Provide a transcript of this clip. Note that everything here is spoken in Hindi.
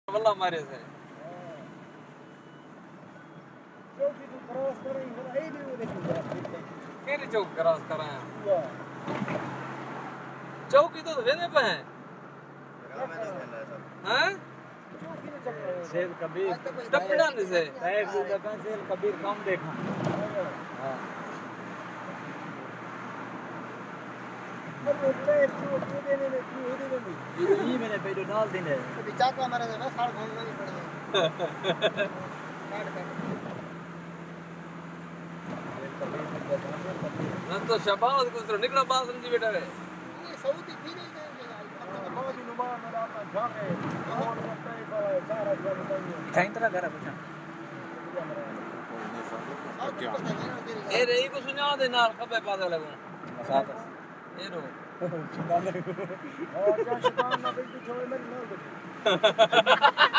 वल्ला मारे से चौकी तो क्रॉस करेंगे ना ये भी वो देखिए केरी चौक क्रॉस करा है चौकी तो वेने पे है हैं चौकी में चल रहे हैं शेर कबीर टपड़ा ने से टाइप से दुकान शेर कबीर कम देखा हां अब तो चौकी देने में क्यों दे देंगे ये मैंने पे डाल देने अभी चाकू मारे ना साल घूमना नहीं पड़ेगा काट ना तो शबाज को तो निकला बात समझी बेटा रे ये सऊदी भी नहीं गए बहुत नुमा मेरा अपना जाके और लगता है सारा जग नहीं कहीं तरह करा कुछ ए रे को सुना दे नाल खबे पासे लगो साथ ए रो और क्या शिकान ना भी छोड़ मेरी ना